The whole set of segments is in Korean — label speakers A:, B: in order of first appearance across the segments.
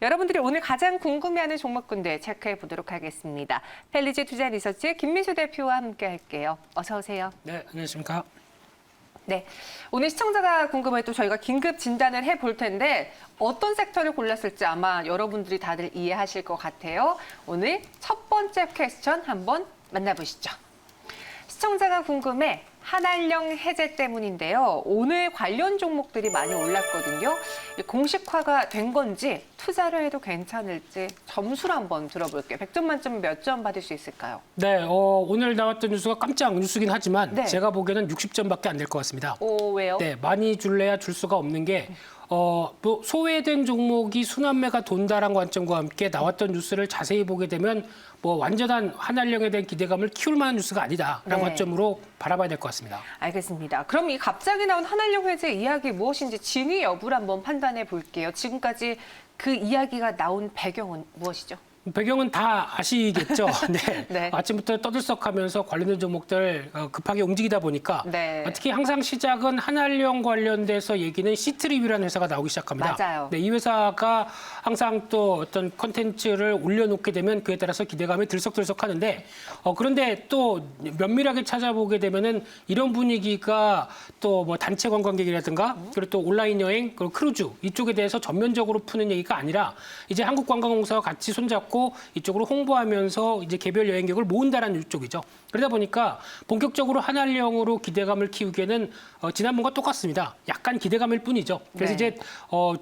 A: 여러분들이 오늘 가장 궁금해하는 종목군들 체크해 보도록 하겠습니다. 펠리지 투자 리서치의 김민수 대표와 함께 할게요. 어서 오세요.
B: 네, 안녕하십니까.
A: 네, 오늘 시청자가 궁금해 또 저희가 긴급 진단을 해볼 텐데 어떤 섹터를 골랐을지 아마 여러분들이 다들 이해하실 것 같아요. 오늘 첫 번째 퀘스천 한번 만나보시죠. 시청자가 궁금해 한알령 해제 때문인데요. 오늘 관련 종목들이 많이 올랐거든요. 공식화가 된 건지 투자를 해도 괜찮을지 점수를 한번 들어볼게요. 100점 만점에 몇 점 받을 수 있을까요?
B: 네, 오늘 나왔던 뉴스가 깜짝 뉴스긴 하지만
A: 네.
B: 제가 보기에는 60점밖에 안 될 것 같습니다.
A: 오, 왜요?
B: 네, 많이 줄래야 줄 수가 없는 게 뭐 소외된 종목이 순환매가 돈다라는 관점과 함께 나왔던 뉴스를 자세히 보게 되면 뭐 완전한 한알령에 대한 기대감을 키울 만한 뉴스가 아니다라는
A: 네.
B: 관점으로 바라봐야 될 것 같습니다.
A: 알겠습니다. 그럼 이 갑자기 나온 한알령 해제 이야기 무엇인지 진위 여부를 한번 판단해 볼게요. 지금까지 그 이야기가 나온 배경은 무엇이죠?
B: 배경은 다 아시겠죠. 네.
A: 네.
B: 아침부터 떠들썩하면서 관련된 종목들 급하게 움직이다 보니까
A: 네.
B: 특히 항상 시작은 한알령 관련돼서 얘기는 시트리뷰라는 회사가 나오기 시작합니다.
A: 맞아요.
B: 네, 이 회사가 항상 또 어떤 콘텐츠를 올려놓게 되면 그에 따라서 기대감이 들썩들썩하는데 그런데 또 면밀하게 찾아보게 되면은 이런 분위기가 또 뭐 단체 관광객이라든가 그리고 또 온라인 여행 그리고 크루즈 이쪽에 대해서 전면적으로 푸는 얘기가 아니라 이제 한국관광공사와 같이 손잡고 이쪽으로 홍보하면서 이제 개별 여행객을 모은다라는 이쪽이죠. 그러다 보니까 본격적으로 한알령으로 기대감을 키우기에는 지난번과 똑같습니다. 약간 기대감일 뿐이죠. 그래서
A: 네.
B: 이제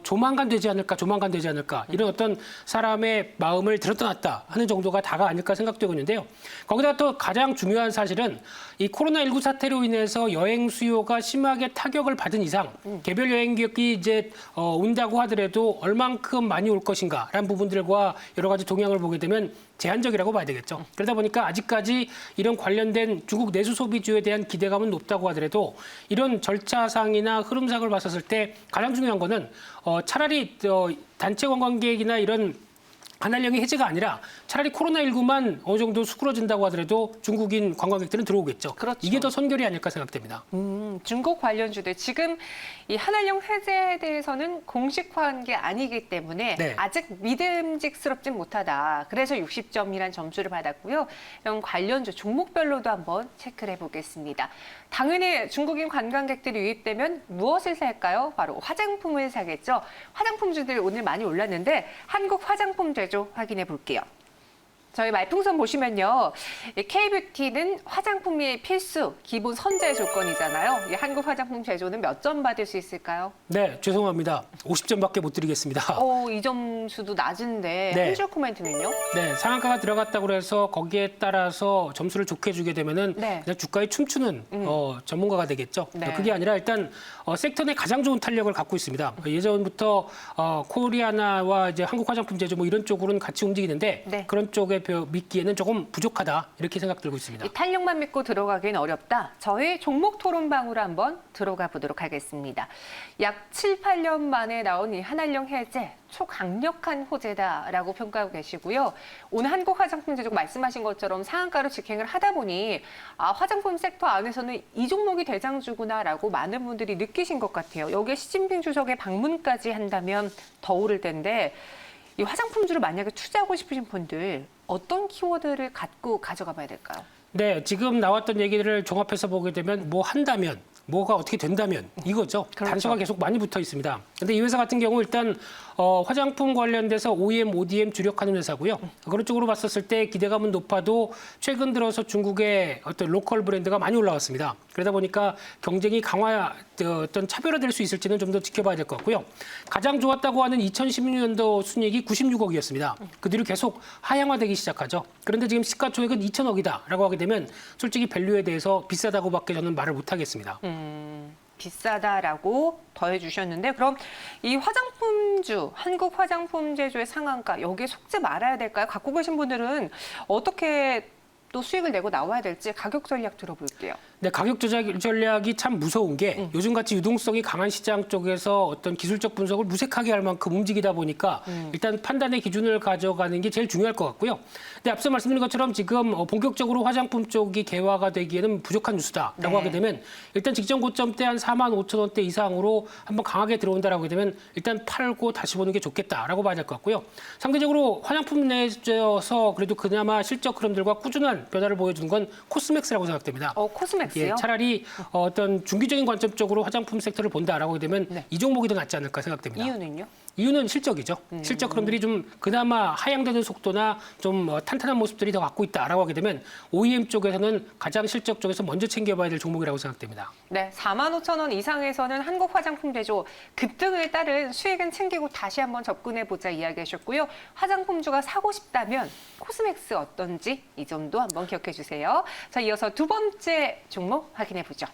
B: 조만간 되지 않을까, 조만간 되지 않을까 이런 어떤 사람의 마음을 들었다 하는 정도가 다가 아닐까 생각되고 있는데요. 거기다 또 가장 중요한 사실은 이 코로나19 사태로 인해서 여행 수요가 심하게 타격을 받은 이상 개별 여행객이 이제 온다고 하더라도 얼만큼 많이 올 것인가라는 부분들과 여러 가지 동향을 보게 되면 제한적이라고 봐야 되겠죠. 그러다 보니까 아직까지 이런 관련된 중국 내수 소비주에 대한 기대감은 높다고 하더라도 이런 절차상이나 흐름상을 봤었을 때 가장 중요한 거는 차라리 단체 관광객이나 이런 한알령이 해제가 아니라 차라리 코로나19만 어느 정도 수그러진다고 하더라도 중국인 관광객들은 들어오겠죠.
A: 그렇죠.
B: 이게 더 선결이 아닐까 생각됩니다.
A: 중국 관련주들 지금 이 한알령 해제에 대해서는 공식화한 게 아니기 때문에
B: 네.
A: 아직 믿음직스럽진 못하다. 그래서 60점이란 점수를 받았고요. 이런 관련주 종목별로도 한번 체크를 해보겠습니다. 당연히 중국인 관광객들이 유입되면 무엇을 살까요? 바로 화장품을 사겠죠. 화장품주들 오늘 많이 올랐는데 한국 화장품 제조 확인해 볼게요. 저희 말풍선 보시면요. K뷰티는 화장품이 필수, 기본 선제 조건이잖아요. 이 한국 화장품 제조는 몇 점 받을 수 있을까요?
B: 네, 죄송합니다. 50점밖에 못 드리겠습니다.
A: 이 점수도 낮은데
B: 네.
A: 한줄 코멘트는요?
B: 네, 상한가가 들어갔다고 해서 거기에 따라서 점수를 좋게 주게 되면은
A: 네.
B: 그냥 주가에 춤추는 전문가가 되겠죠.
A: 네.
B: 그게 아니라 일단 섹터 내 가장 좋은 탄력을 갖고 있습니다. 예전부터 코리아나와 이제 한국 화장품 제조 뭐 이런 쪽으로는 같이 움직이는데
A: 네.
B: 그런 쪽에 믿기에는 조금 부족하다 이렇게 생각 들고 있습니다.
A: 이 탄력만 믿고 들어가기는 어렵다. 저희 종목 토론방으로 한번 들어가 보도록 하겠습니다. 약 7, 8년 만에 나온 이 한알령 해제, 초강력한 호재다라고 평가하고 계시고요. 오늘 한국 화장품 제조 말씀하신 것처럼 상한가로 직행을 하다 보니 화장품 섹터 안에서는 이 종목이 대장주구나라고 많은 분들이 느끼신 것 같아요. 여기에 시진핑 주석의 방문까지 한다면 더 오를 텐데 이 화장품주를 만약에 투자하고 싶으신 분들 어떤 키워드를 갖고 가져가 봐야 될까요?
B: 네, 지금 나왔던 얘기들을 종합해서 보게 되면 뭐 한다면, 뭐가 어떻게 된다면 이거죠.
A: 그렇죠.
B: 단서가 계속 많이 붙어 있습니다. 근데 이 회사 같은 경우 일단 화장품 관련돼서 OEM, ODM 주력하는 회사고요. 그런 쪽으로 봤었을 때 기대감은 높아도 최근 들어서 중국의 어떤 로컬 브랜드가 많이 올라왔습니다. 그러다 보니까 경쟁이 어떤 차별화될 수 있을지는 좀 더 지켜봐야 될 것 같고요. 가장 좋았다고 하는 2016년도 순이익이 96억이었습니다. 그 뒤로 계속 하향화되기 시작하죠. 그런데 지금 시가총액은 2천억이다라고 하게 되면 솔직히 밸류에 대해서 비싸다고밖에 저는 말을 못 하겠습니다.
A: 비싸다라고 더해주셨는데 그럼 이 화장품주, 한국 화장품 제조의 상한가 여기에 속지 말아야 될까요? 갖고 계신 분들은 어떻게 또 수익을 내고 나와야 될지 가격 전략 들어볼게요.
B: 네, 가격 조작 전략이 참 무서운 게 요즘같이 유동성이 강한 시장 쪽에서 어떤 기술적 분석을 무색하게 할 만큼 움직이다 보니까 일단 판단의 기준을 가져가는 게 제일 중요할 것 같고요. 근데 앞서 말씀드린 것처럼 지금 본격적으로 화장품 쪽이 개화가 되기에는 부족한 뉴스다라고
A: 네.
B: 하게 되면 일단 직전 고점대 한 45,000원대 이상으로 한번 강하게 들어온다라고 하게 되면 일단 팔고 다시 보는 게 좋겠다라고 봐야 될 것 같고요. 상대적으로 화장품 내에서 그래도 그나마 실적 흐름들과 꾸준한 변화를 보여주는 건 코스맥스라고 생각됩니다.
A: 코스맥스요?
B: 예, 차라리 어떤 중기적인 관점 쪽으로 화장품 섹터를 본다라고 하게 되면
A: 네.
B: 이 종목이 더 낫지 않을까 생각됩니다.
A: 이유는요?
B: 이유는 실적이죠. 실적 흐름들이 좀 그나마 하향되는 속도나 좀 탄탄한 모습들이 더 갖고 있다라고 하게 되면 OEM 쪽에서는 가장 실적 쪽에서 먼저 챙겨봐야 될 종목이라고 생각됩니다.
A: 네, 45,000원 이상에서는 한국 화장품 대조 급등을 따른 수익은 챙기고 다시 한번 접근해보자 이야기하셨고요. 화장품주가 사고 싶다면 코스맥스 어떤지 이 점도 한번 기억해 주세요. 자, 이어서 두 번째 종목 확인해보죠.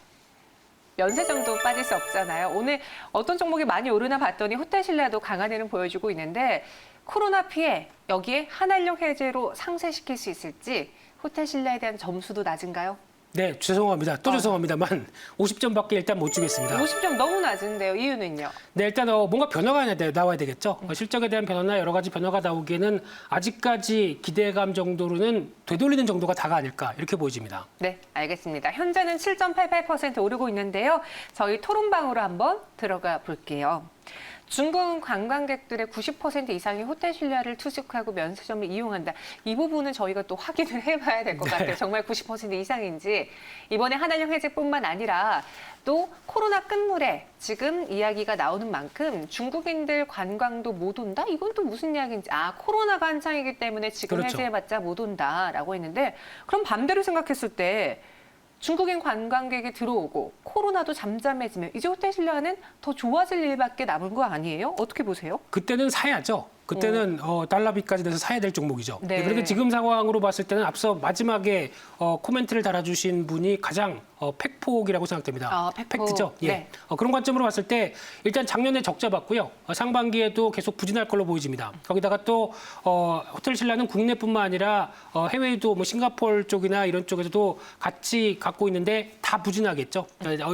A: 면세점도 빠질 수 없잖아요. 오늘 어떤 종목이 많이 오르나 봤더니 호텔신라도 강한 흐름 보여주고 있는데 코로나 피해 여기에 한한령 해제로 상쇄시킬 수 있을지 호텔신라에 대한 점수도 낮은가요?
B: 네, 죄송합니다. 또 죄송합니다만 50점밖에 일단 못 주겠습니다.
A: 50점 너무 낮은데요. 이유는요?
B: 네, 일단 뭔가 변화가 나와야 되겠죠. 실적에 대한 변화나 여러 가지 변화가 나오기에는 아직까지 기대감 정도로는 되돌리는 정도가 다가 아닐까 이렇게 보여집니다.
A: 네, 알겠습니다. 현재는 7.88% 오르고 있는데요. 저희 토론방으로 한번 들어가 볼게요. 중국 관광객들의 90% 이상이 호텔신라를 투숙하고 면세점을 이용한다. 이 부분은 저희가 또 확인을 해봐야 될 것 같아요. 정말 90% 이상인지. 이번에 한한령 해제뿐만 아니라 또 코로나 끝물에 지금 이야기가 나오는 만큼 중국인들 관광도 못 온다? 이건 또 무슨 이야기인지. 코로나가 한창이기 때문에 지금
B: 그렇죠.
A: 해제해봤자 못 온다라고 했는데 그럼 반대로 생각했을 때 중국인 관광객이 들어오고 코로나도 잠잠해지면 이제 호텔신라는 더 좋아질 일밖에 남은 거 아니에요? 어떻게 보세요?
B: 그때는 사야죠. 그때는 달러비까지 돼서 사야 될 종목이죠.
A: 네.
B: 그런데 지금 상황으로 봤을 때는 앞서 마지막에 코멘트를 달아주신 분이 가장 팩폭이라고 생각됩니다.
A: 팩폭.
B: 팩트죠. 예.
A: 네.
B: 그런 관점으로 봤을 때 일단 작년에 적자 봤고요. 상반기에도 계속 부진할 걸로 보여집니다. 거기다가 또 호텔신라는 국내뿐만 아니라 해외에도 뭐 싱가포르 쪽이나 이런 쪽에서도 같이 갖고 있는데 다 부진하겠죠.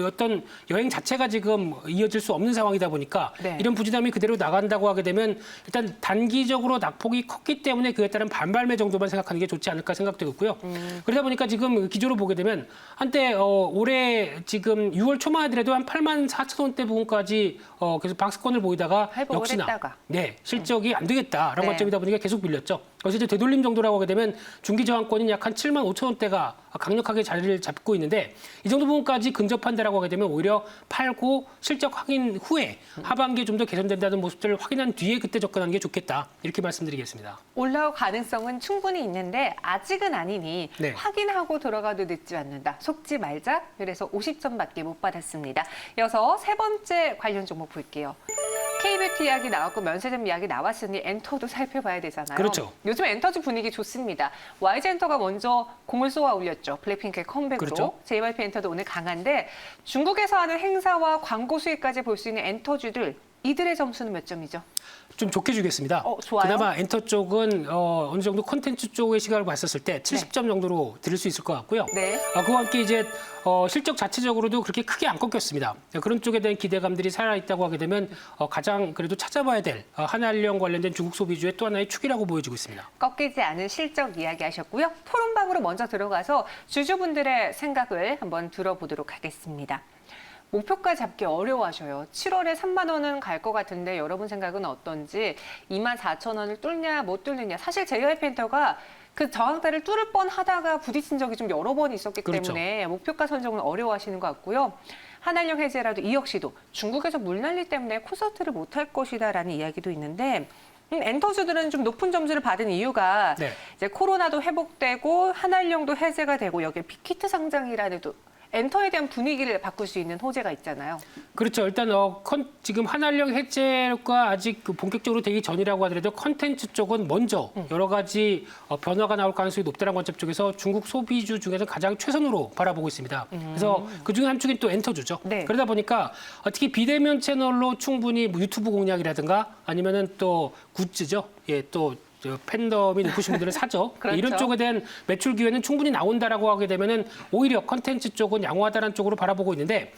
B: 어떤 여행 자체가 지금 이어질 수 없는 상황이다 보니까
A: 네.
B: 이런 부진함이 그대로 나간다고 하게 되면 일단 단기적으로 낙폭이 컸기 때문에 그에 따른 반발매 정도만 생각하는 게 좋지 않을까 생각되고요. 그러다 보니까 지금 기조로 보게 되면 한때 올해 지금 6월 초만 하더라도 한 84,000원대 부분까지 계속 박스권을 보이다가
A: 회복을
B: 역시나
A: 했다가.
B: 네, 실적이 안 되겠다라는
A: 네.
B: 관점이다 보니까 계속 밀렸죠. 그래서 이제 되돌림 정도라고 하게 되면 중기 저항권이 약 한 75,000원대가 강력하게 자리를 잡고 있는데 이 정도 부분까지 근접한다라고 하게 되면 오히려 팔고 실적 확인 후에 하반기에 좀 더 개선된다는 모습들을 확인한 뒤에 그때 접근하는 게 좋겠다. 이렇게 말씀드리겠습니다.
A: 올라올 가능성은 충분히 있는데 아직은 아니니
B: 네.
A: 확인하고 들어가도 늦지 않는다. 속지 말자. 그래서 50점밖에 못 받았습니다. 이어서 세 번째 관련 종목 볼게요. K뷰티 이야기 나왔고 면세점 이야기 나왔으니 엔터도 살펴봐야 되잖아요.
B: 그렇죠.
A: 요즘 엔터주 분위기 좋습니다. YG 엔터가 먼저 공을 쏘아 올렸죠. 블랙핑크의 컴백으로.
B: 그렇죠.
A: JYP 엔터도 오늘 강한데 중국에서 하는 행사와 광고 수익까지 볼 수 있는 엔터주들 이들의 점수는 몇 점이죠?
B: 좀 좋게 주겠습니다.
A: 좋아요.
B: 그나마 엔터 쪽은 어느 정도 콘텐츠 쪽의 시각을 봤었을 때 70점 정도로 들을 수 있을 것 같고요.
A: 네.
B: 그와 함께 이제 실적 자체적으로도 그렇게 크게 안 꺾였습니다. 그런 쪽에 대한 기대감들이 살아있다고 하게 되면 가장 그래도 찾아봐야 될 한한령 관련된 중국 소비주의 또 하나의 축이라고 보여지고 있습니다.
A: 꺾이지 않은 실적 이야기하셨고요. 토론방으로 먼저 들어가서 주주분들의 생각을 한번 들어보도록 하겠습니다. 목표가 잡기 어려워하셔요. 7월에 3만 원은 갈 것 같은데 여러분 생각은 어떤지 24,000원을 뚫냐 못 뚫느냐. 사실 JYP 엔터가 그 저항대를 뚫을 뻔하다가 부딪힌 적이 좀 여러 번 있었기
B: 그렇죠.
A: 때문에 목표가 선정은 어려워하시는 것 같고요. 한한령 해제라도 이 역시도 중국에서 물난리 때문에 콘서트를 못할 것이다라는 이야기도 있는데 엔터주들은 좀 높은 점수를 받은 이유가
B: 네.
A: 이제 코로나도 회복되고 한한령도 해제가 되고 여기에 빅히트 상장이라는 또 엔터에 대한 분위기를 바꿀 수 있는 호재가 있잖아요.
B: 그렇죠. 일단 지금 한한령 해제가 아직 본격적으로 되기 전이라고 하더라도 컨텐츠 쪽은 먼저 여러 가지 변화가 나올 가능성이 높다는 관점 쪽에서 중국 소비주 중에서 가장 최선으로 바라보고 있습니다. 그래서 그중에 한 축이 또 엔터주죠.
A: 네.
B: 그러다 보니까 특히 비대면 채널로 충분히 뭐 유튜브 공략이라든가 아니면은 또 굿즈죠. 예, 또 팬덤이 높으신 분들은 사죠.
A: 그렇죠.
B: 이런 쪽에 대한 매출 기회는 충분히 나온다라고 하게 되면은 오히려 컨텐츠 쪽은 양호하다는 쪽으로 바라보고 있는데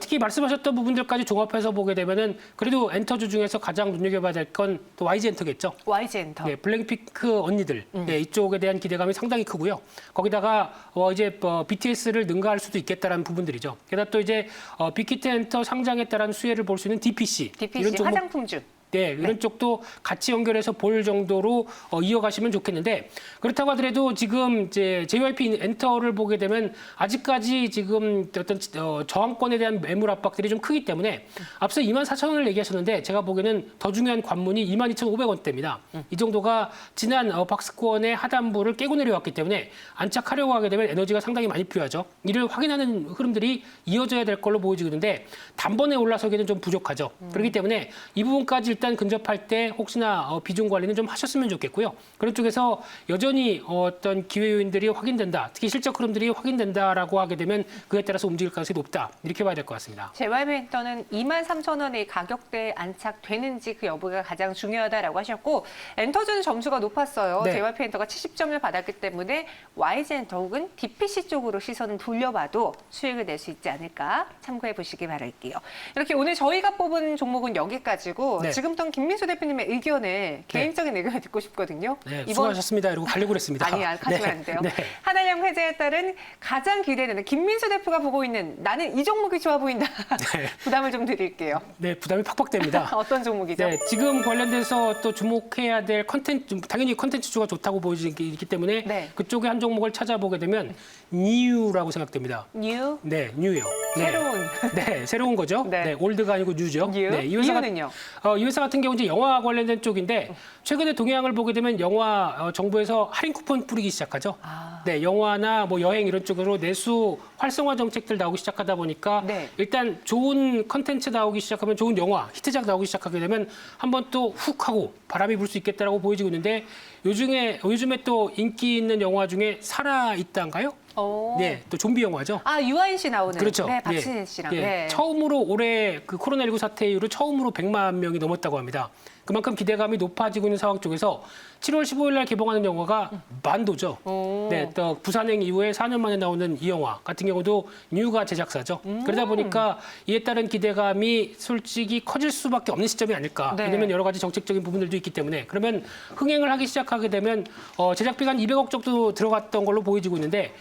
B: 특히 말씀하셨던 부분들까지 종합해서 보게 되면은 그래도 엔터주 중에서 가장 눈여겨봐야 될 건 또 YG 엔터겠죠.
A: YG 엔터.
B: 네, 블랙핑크 언니들 이쪽에 대한 기대감이 상당히 크고요. 거기다가 이제 BTS를 능가할 수도 있겠다라는 부분들이죠. 게다가 또 이제 빅히트 엔터 상장에 따른 수혜를 볼 수 있는 DPC, 이런 종목,
A: 화장품주.
B: 네, 이런 쪽도 같이 연결해서 볼 정도로 이어가시면 좋겠는데 그렇다고 하더라도 지금 이제 JYP 엔터를 보게 되면 아직까지 지금 어떤 저항권에 대한 매물 압박들이 좀 크기 때문에 앞서 24,000원을 얘기하셨는데 제가 보기에는 더 중요한 관문이 22,500원대입니다. 이 정도가 지난 박스권의 하단부를 깨고 내려왔기 때문에 안착하려고 하게 되면 에너지가 상당히 많이 필요하죠. 이를 확인하는 흐름들이 이어져야 될 걸로 보여지는데 단번에 올라서기는 좀 부족하죠. 그렇기 때문에 이 부분까지 일단 근접할 때 혹시나 비중 관리는 좀 하셨으면 좋겠고요. 그런 쪽에서 여전히 어떤 기회 요인들이 확인된다. 특히 실적 흐름들이 확인된다라고 하게 되면 그에 따라서 움직일 가능성이 높다. 이렇게 봐야 될 것 같습니다.
A: JYP 엔터는 23,000원의 가격대에 안착되는지 그 여부가 가장 중요하다라고 하셨고 엔터주는 점수가 높았어요.
B: 네.
A: JYP 엔터가 70점을 받았기 때문에 YG 엔터 혹은 DPC 쪽으로 시선을 돌려봐도 수익을 낼 수 있지 않을까 참고해 보시기 바랄게요. 이렇게 오늘 저희가 뽑은 종목은 여기까지고
B: 네.
A: 지금 또 김민수 대표님의 의견을 개인적인 의견을 듣고 싶거든요.
B: 네, 수고하셨습니다. 이러고 가려고 그랬습니다.
A: 아니야, 하시면
B: 네,
A: 안 돼요.
B: 네.
A: 한알령 회제에 따른 가장 기대되는 김민수 대표가 보고 있는 나는 이 종목이 좋아 보인다.
B: 네.
A: 부담을 좀 드릴게요.
B: 네, 부담이 팍팍 됩니다.
A: 어떤 종목이죠?
B: 네, 지금 관련돼서 또 주목해야 될 컨텐츠, 당연히 컨텐츠주가 좋다고 보이기 때문에
A: 네.
B: 그쪽에 한 종목을 찾아보게 되면 뉴라고 생각됩니다.
A: 뉴
B: 네, 뉴요. 네.
A: 새로운
B: 네, 새로운 거죠.
A: 네.
B: 네, 올드가 아니고 뉴죠.
A: 뉴
B: 네, 이 회사가
A: 뉴는요?
B: 이 회사 같은 경우 이제 영화 관련된 쪽인데 최근에 동향을 보게 되면 영화 정부에서 할인 쿠폰 뿌리기 시작하죠.
A: 아.
B: 네, 영화나 뭐 여행 이런 쪽으로 내수 활성화 정책들 나오기 시작하다 보니까
A: 네.
B: 일단 좋은 컨텐츠 나오기 시작하면 좋은 영화, 히트작 나오기 시작하게 되면 한번 또 훅 하고 바람이 불 수 있겠다라고 보여지고 있는데 요즘에 또 인기 있는 영화 중에 살아 있다인가요?
A: 오.
B: 네, 또 좀비 영화죠.
A: 아 유아인 씨 나오는.
B: 그렇죠.
A: 네, 박신혜 씨랑.
B: 예.
A: 네.
B: 처음으로 올해 그 코로나19 사태 이후로 처음으로 100만 명이 넘었다고 합니다. 그만큼 기대감이 높아지고 있는 상황 쪽에서 7월 15일 날 개봉하는 영화가 만도죠.
A: 오.
B: 네, 또 부산행 이후에 4년 만에 나오는 이 영화 같은 경우도 뉴가 제작사죠. 그러다 보니까 이에 따른 기대감이 솔직히 커질 수밖에 없는 시점이 아닐까.
A: 네.
B: 왜냐하면 여러 가지 정책적인 부분들도 있기 때문에 그러면 흥행을 하기 시작하게 되면 제작비가 한 200억 정도 들어갔던 걸로 보여지고 있는데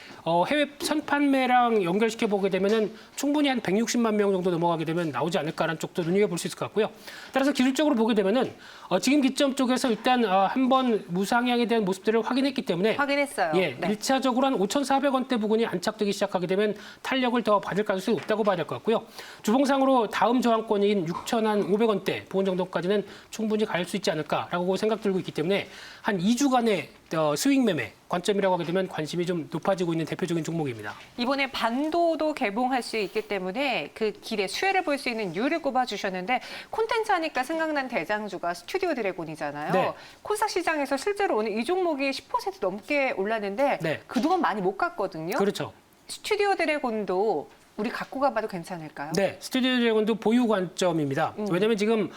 B: 해외 선판매랑 연결시켜 보게 되면은 충분히 한 160만 명 정도 넘어가게 되면 나오지 않을까라는 쪽도 눈여겨볼 수 있을 것 같고요. 따라서 기술적으로 보게 되면은 지금 기점 쪽에서 일단 한번 무상향에 대한 모습들을 확인했기 때문에
A: 확인했어요.
B: 예,
A: 네.
B: 1차적으로 한 5,400원대 부근이 안착되기 시작하게 되면 탄력을 더 받을 가능성이 높다고 봐야 될 것 같고요. 주봉상으로 다음 저항권인 6,500원대 부근 정도까지는 충분히 갈 수 있지 않을까라고 생각 들고 있기 때문에 한 2주간의 스윙 매매 관점이라고 하게 되면 관심이 좀 높아지고 있는 대표적인 종목입니다.
A: 이번에 반도도 개봉할 수 있기 때문에 그 길에 수혜를 볼 수 있는 유를 꼽아주셨는데 콘텐츠 하니까 생각난 대장주가 스튜디오 드래곤이잖아요.
B: 네.
A: 코스닥 시장에서 실제로 오늘 이 종목이 10% 넘게 올랐는데
B: 네.
A: 그동안 많이 못 갔거든요.
B: 그렇죠.
A: 스튜디오 드래곤도 우리 갖고 가봐도 괜찮을까요?
B: 네, 스튜디오 드래곤도 보유 관점입니다. 왜냐하면 지금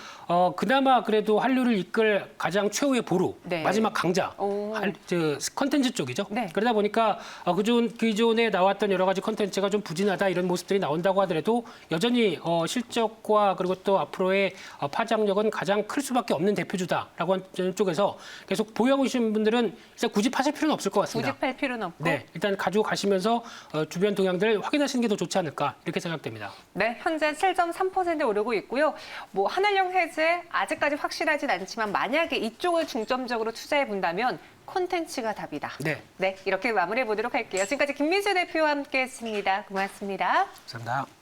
B: 그나마 그래도 한류를 이끌 가장 최후의 보루,
A: 네.
B: 마지막 강자,
A: 오.
B: 컨텐츠 쪽이죠.
A: 네.
B: 그러다 보니까 기존에 나왔던 여러 가지 컨텐츠가 좀 부진하다 이런 모습들이 나온다고 하더라도 여전히 실적과 그리고 또 앞으로의 파장력은 가장 클 수밖에 없는 대표주다라고 하는 쪽에서 계속 보유하고 계신 분들은 진짜 구입하실 필요는 없을 것 같습니다.
A: 구집할 필요는 없고.
B: 네, 일단 가지고 가시면서 주변 동향들 확인하시는 게 더 좋지 않을까 이렇게 생각됩니다.
A: 네, 현재 7.3% 오르고 있고요. 뭐 한알령 해제 아직까지 확실하진 않지만 만약에 이쪽을 중점적으로 투자해 본다면 콘텐츠가 답이다.
B: 네.
A: 네, 이렇게 마무리해 보도록 할게요. 지금까지 김민수 대표와 함께했습니다. 고맙습니다.
B: 감사합니다.